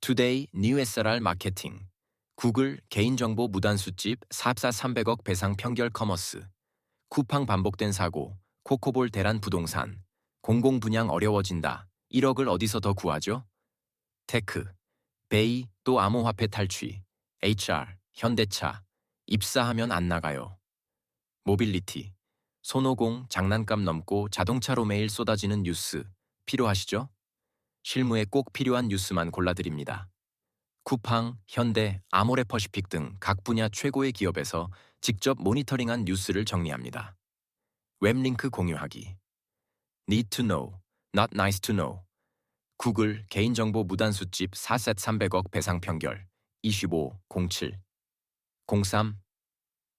투데이 뉴 SRR 마케팅, 구글 개인정보 무단 수집 4사 300억 배상 평결 커머스, 쿠팡 반복된 사고, 코코볼 대란 부동산, 공공 분양 어려워진다. 1억을 어디서 더 구하죠? 테크, 베이 또 암호화폐 탈취, HR, 현대차, 입사하면 안 나가요. 모빌리티, 손오공 장난감 넘고 자동차로 매일 쏟아지는 뉴스, 필요하시죠? 실무에 꼭 필요한 뉴스만 골라드립니다. 쿠팡, 현대, 아모레퍼시픽 등 각 분야 최고의 기업에서 직접 모니터링한 뉴스를 정리합니다. 웹링크 공유하기. Need to know, not nice to know. 구글 개인정보 무단 수집 4셋 300억 배상 평결 25 07 03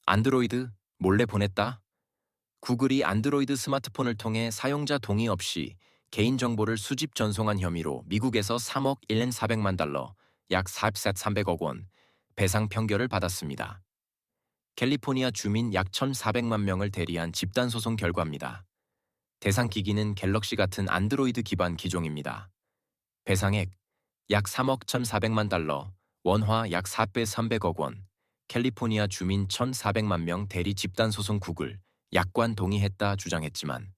안드로이드 몰래 보냈다? 구글이 안드로이드 스마트폰을 통해 사용자 동의 없이 개인정보를 수집 전송한 혐의로 미국에서 3억 1,400만 달러, 약 4셋 300억 원 배상 평결을 받았습니다. 캘리포니아 주민 약 1,400만 명을 대리한 집단소송 결과입니다. 대상 기기는 갤럭시 같은 안드로이드 기반 기종입니다. 배상액 약 3억 1,400만 달러, 원화 약 4배 300억 원, 캘리포니아 주민 1,400만 명 대리 집단소송 구글, 약관 동의했다 주장했지만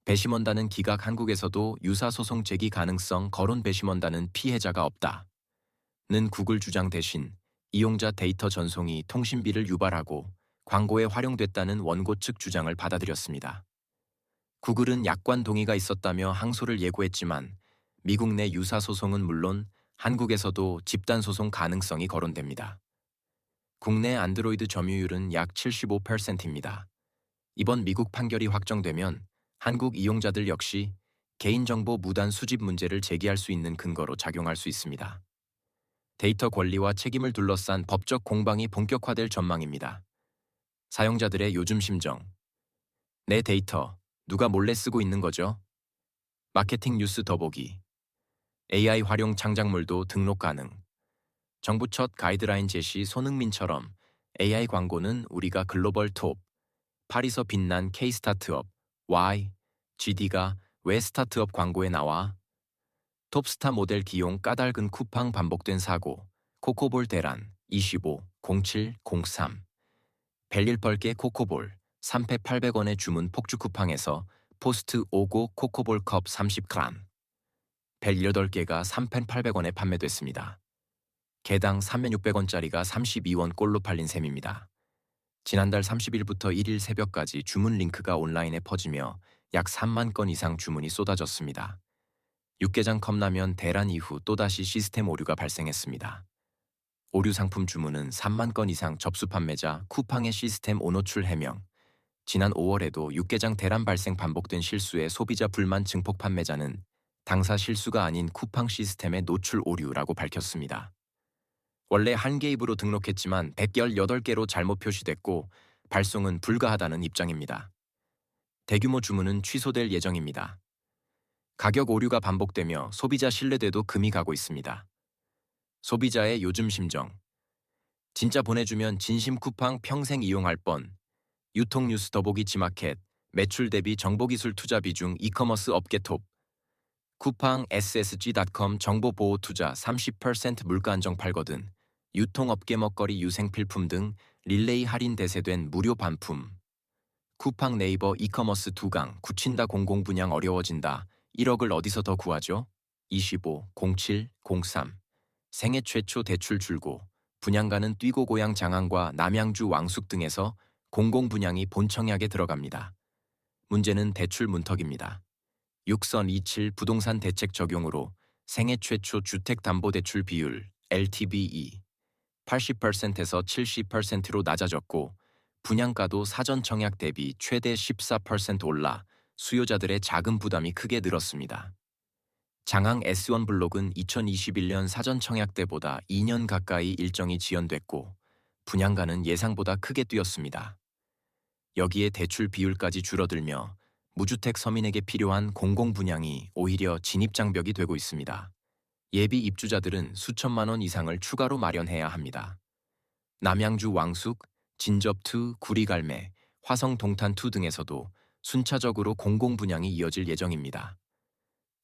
배심원단은 기각 한국에서도 유사 소송 제기 가능성 거론 배심원단은 피해자가 없다는 구글 주장 대신 이용자 데이터 전송이 통신비를 유발하고 광고에 활용됐다는 원고 측 주장을 받아들였습니다. 구글은 약관 동의가 있었다며 항소를 예고했지만 미국 내 유사 소송은 물론 한국에서도 집단 소송 가능성이 거론됩니다. 국내 안드로이드 점유율은 약 75%입니다. 이번 미국 판결이 확정되면 한국 이용자들 역시 개인정보 무단 수집 문제를 제기할 수 있는 근거로 작용할 수 있습니다. 데이터 권리와 책임을 둘러싼 법적 공방이 본격화될 전망입니다. 사용자들의 요즘 심정. 내 데이터, 누가 몰래 쓰고 있는 거죠? 마케팅 뉴스 더보기. AI 활용 창작물도 등록 가능. 정부 첫 가이드라인 제시 손흥민처럼 AI 광고는 우리가 글로벌 톱. 파리서 빛난 K 스타트업, Y, GD가 왜 스타트업 광고에 나와? 톱스타 모델 기용 까닭은 쿠팡 반복된 사고, 코코볼 대란 25 07 03 벨일 벌게 코코볼 3패 800원의 주문 폭주 쿠팡에서 포스트 5고 코코볼 컵 30g 벨 8개가 3펜 800원에 판매됐습니다. 개당 3면 600원짜리가 32원 꼴로 팔린 셈입니다. 지난달 30일부터 1일 새벽까지 주문 링크가 온라인에 퍼지며 약 3만 건 이상 주문이 쏟아졌습니다. 육개장 컵라면 대란 이후 또다시 시스템 오류가 발생했습니다. 오류 상품 주문은 3만 건 이상 접수 판매자 쿠팡의 시스템 오노출 해명. 지난 5월에도 육개장 대란 발생 반복된 실수에 소비자 불만 증폭 판매자는 당사 실수가 아닌 쿠팡 시스템의 노출 오류라고 밝혔습니다. 원래 한 개 입으로 등록했지만 118개로 잘못 표시됐고 발송은 불가하다는 입장입니다. 대규모 주문은 취소될 예정입니다. 가격 오류가 반복되며 소비자 신뢰도도 금이 가고 있습니다. 소비자의 요즘 심정. 진짜 보내주면 진심 쿠팡 평생 이용할 뻔. 유통 뉴스 더보기 지마켓. 매출 대비 정보기술 투자 비중 이커머스 업계 톱. 쿠팡 ssg.com 정보보호 투자 30% 물가 안정 팔거든. 유통업계 먹거리 유생필품 등 릴레이 할인 대세된 무료 반품. 쿠팡 네이버 이커머스 두강 굳힌다 공공 분양 어려워진다. 1억을 어디서 더 구하죠? 25 07 03 생애 최초 대출 줄고 분양가는 뛰고 고양 장안과 남양주 왕숙 등에서 공공 분양이 본청약에 들어갑니다. 문제는 대출 문턱입니다. 6선 27 부동산 대책 적용으로 생애 최초 주택담보대출 비율 LTV 80%에서 70%로 낮아졌고 분양가도 사전 청약 대비 최대 14% 올라 수요자들의 자금 부담이 크게 늘었습니다. 장항 S1 블록은 2021년 사전 청약 때보다 2년 가까이 일정이 지연됐고 분양가는 예상보다 크게 뛰었습니다. 여기에 대출 비율까지 줄어들며 무주택 서민에게 필요한 공공 분양이 오히려 진입장벽이 되고 있습니다. 예비 입주자들은 수천만 원 이상을 추가로 마련해야 합니다. 남양주 왕숙, 진접2, 구리갈매, 화성 동탄2 등에서도 순차적으로 공공 분양이 이어질 예정입니다.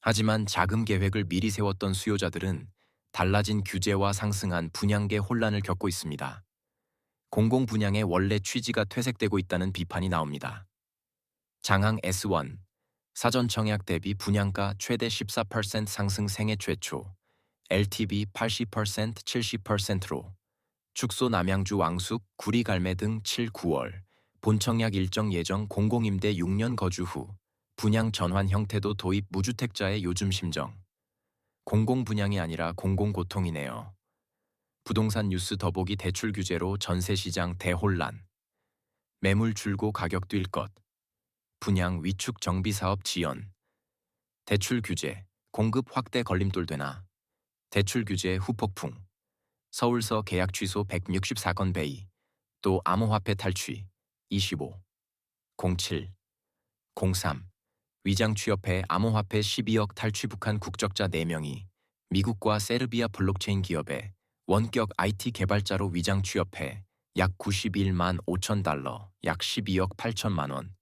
하지만 자금 계획을 미리 세웠던 수요자들은 달라진 규제와 상승한 분양계 혼란을 겪고 있습니다. 공공 분양의 원래 취지가 퇴색되고 있다는 비판이 나옵니다. 장항 S1 사전 청약 대비 분양가 최대 14% 상승 생애 최초, LTV 80% 70%로 축소 남양주 왕숙, 구리 갈매 등 7, 9월 본청약 일정 예정 공공임대 6년 거주 후 분양 전환 형태도 도입 무주택자의 요즘 심정. 공공 분양이 아니라 공공 고통이네요. 부동산 뉴스 더보기 대출 규제로 전세시장 대혼란. 매물 줄고 가격 뛸 것. 분양 위축 정비 사업 지연. 대출 규제, 공급 확대 걸림돌 되나. 대출 규제 후폭풍. 서울서 계약 취소 164건 배의. 또 암호화폐 탈취. 25. 07. 03. 위장 취업해 암호화폐 12억 탈취 북한 국적자 4명이 미국과 세르비아 블록체인 기업에 원격 IT 개발자로 위장 취업해 약 91만 5천 달러, 약 12억 8천만 원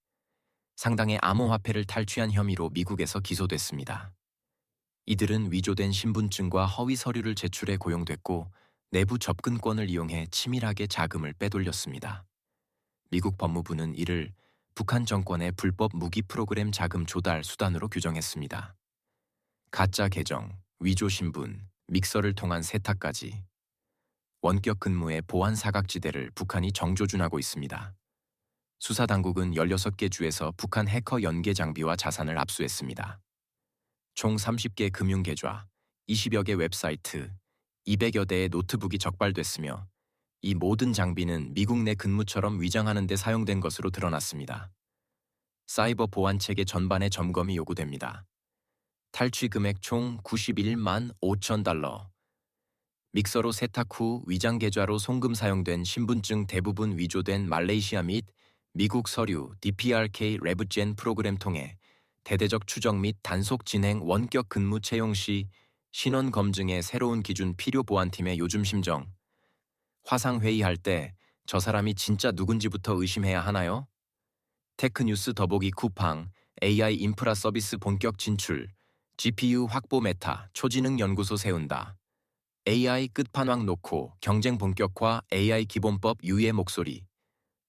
상당의 암호화폐를 탈취한 혐의로 미국에서 기소됐습니다. 이들은 위조된 신분증과 허위 서류를 제출해 고용됐고 내부 접근권을 이용해 치밀하게 자금을 빼돌렸습니다. 미국 법무부는 이를 북한 정권의 불법 무기 프로그램 자금 조달 수단으로 규정했습니다. 가짜 계정, 위조 신분, 믹서를 통한 세탁까지 원격 근무의 보안 사각지대를 북한이 정조준하고 있습니다. 수사당국은 16개 주에서 북한 해커 연계 장비와 자산을 압수했습니다. 총 30개 금융 계좌, 20여 개 웹사이트, 200여 대의 노트북이 적발됐으며 이 모든 장비는 미국 내 근무처럼 위장하는 데 사용된 것으로 드러났습니다. 사이버 보안 체계 전반의 점검이 요구됩니다. 탈취 금액 총 91만 5천 달러. 믹서로 세탁 후 위장 계좌로 송금 사용된 신분증 대부분 위조된 말레이시아 및 미국 서류 DPRK 레브젠 프로그램 통해 대대적 추적 및 단속 진행 원격 근무 채용 시 신원 검증의 새로운 기준 필요 보안팀의 요즘 심정. 화상회의할 때 저 사람이 진짜 누군지부터 의심해야 하나요? 테크뉴스 더보기 쿠팡, AI 인프라 서비스 본격 진출, GPU 확보 메타, 초지능 연구소 세운다. AI 끝판왕 놓고 경쟁 본격화 AI 기본법 유예 목소리.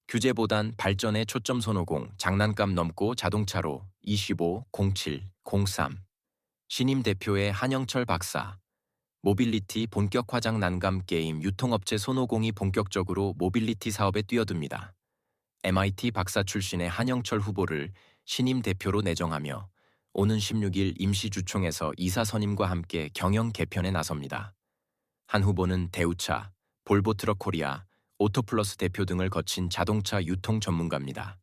규제보단 발전에 초점 손오공, 장난감 넘고 자동차로 25, 07, 03. 신임 대표의 한영철 박사. 모빌리티 본격 화장 난감 게임 유통업체 손오공이 본격적으로 모빌리티 사업에 뛰어듭니다. MIT 박사 출신의 한영철 후보를 신임 대표로 내정하며 오는 16일 임시주총에서 이사 선임과 함께 경영 개편에 나섭니다. 한 후보는 대우차, 볼보트럭 코리아, 오토플러스 대표 등을 거친 자동차 유통 전문가입니다.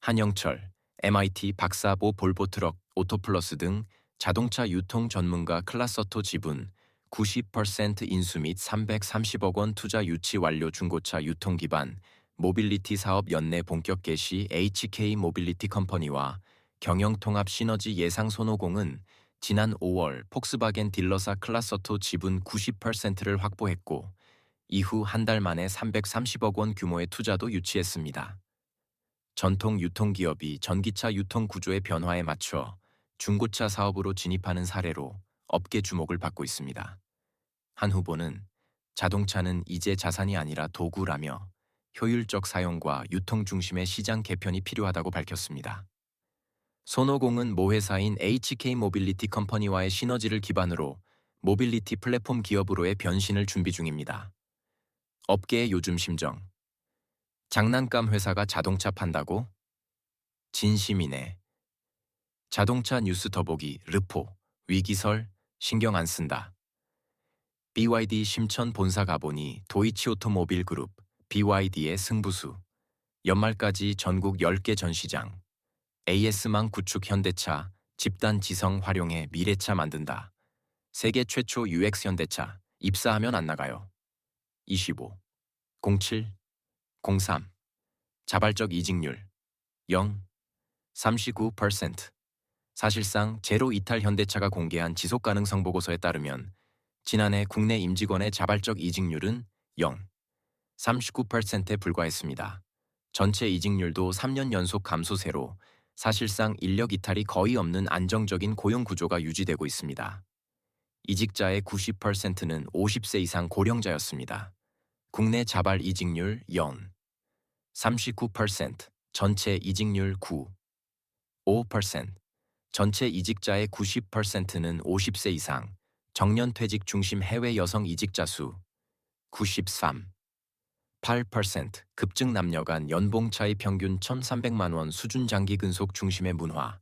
한영철, MIT 박사 모 볼보트럭, 오토플러스 등 자동차 유통 전문가 클라서토 지분 90% 인수 및 330억 원 투자 유치 완료 중고차 유통 기반 모빌리티 사업 연내 본격 개시 HK 모빌리티 컴퍼니와 경영통합 시너지 예상 손오공은 지난 5월 폭스바겐 딜러사 클라서토 지분 90%를 확보했고 이후 한 달 만에 330억 원 규모의 투자도 유치했습니다. 전통 유통기업이 전기차 유통 구조의 변화에 맞춰 중고차 사업으로 진입하는 사례로 업계 주목을 받고 있습니다. 한 후보는 자동차는 이제 자산이 아니라 도구라며 효율적 사용과 유통 중심의 시장 개편이 필요하다고 밝혔습니다. 손오공은 모 회사인 HK 모빌리티 컴퍼니와의 시너지를 기반으로 모빌리티 플랫폼 기업으로의 변신을 준비 중입니다. 업계의 요즘 심정. 장난감 회사가 자동차 판다고? 진심이네. 자동차 뉴스 더보기 르포, 위기설, 신경 안 쓴다. BYD 심천 본사 가보니 도이치오토모빌 그룹, BYD의 승부수. 연말까지 전국 10개 전시장. AS망 구축 현대차, 집단 지성 활용해 미래차 만든다. 세계 최초 UX 현대차, 입사하면 안 나가요. 25. 07. 03. 자발적 이직률 0. 39%. 사실상 제로 이탈 현대차가 공개한 지속가능성 보고서에 따르면 지난해 국내 임직원의 자발적 이직률은 0. 39%에 불과했습니다. 전체 이직률도 3년 연속 감소세로 사실상 인력 이탈이 거의 없는 안정적인 고용 구조가 유지되고 있습니다. 이직자의 90%는 50세 이상 고령자였습니다. 국내 자발 이직률 0. 39%, 전체 이직률 9. 5%, 전체 이직자의 90%는 50세 이상, 정년퇴직 중심 해외 여성 이직자 수 93. 8%, 급증 남녀 간 연봉 차이 평균 1,300만 원 수준 장기 근속 중심의 문화,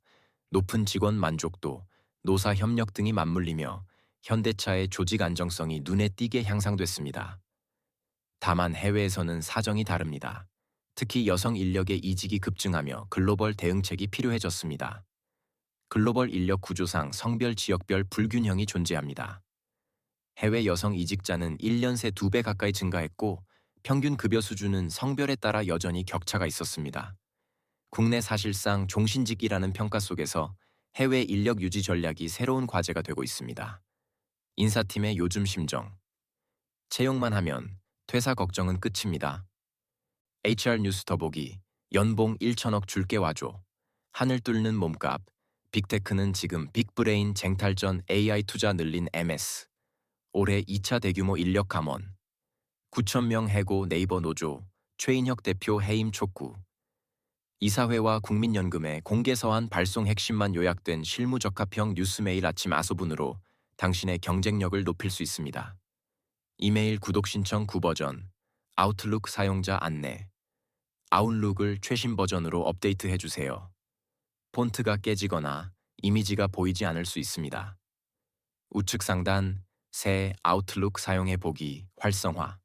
높은 직원 만족도, 노사 협력 등이 맞물리며 현대차의 조직 안정성이 눈에 띄게 향상됐습니다. 다만 해외에서는 사정이 다릅니다. 특히 여성 인력의 이직이 급증하며 글로벌 대응책이 필요해졌습니다. 글로벌 인력 구조상 성별 지역별 불균형이 존재합니다. 해외 여성 이직자는 1년 새 2배 가까이 증가했고 평균 급여 수준은 성별에 따라 여전히 격차가 있었습니다. 국내 사실상 종신직이라는 평가 속에서 해외 인력 유지 전략이 새로운 과제가 되고 있습니다. 인사팀의 요즘 심정. 채용만 하면 퇴사 걱정은 끝입니다. HR 뉴스 더보기. 연봉 1천억 줄게 와줘. 하늘 뚫는 몸값. 빅테크는 지금 빅브레인 쟁탈전 AI 투자 늘린 MS. 올해 2차 대규모 인력 감원. 9,000명 해고 네이버 노조. 최인혁 대표 해임 촉구. 이사회와 국민연금의 공개서한 발송 핵심만 요약된 실무적합형 뉴스 매일 아침 아소분으로 당신의 경쟁력을 높일 수 있습니다. 이메일 구독 신청 9버전. 아웃룩 사용자 안내. 아웃룩을 최신 버전으로 업데이트 해주세요. 폰트가 깨지거나 이미지가 보이지 않을 수 있습니다. 우측 상단 새 아웃룩 사용해 보기 활성화.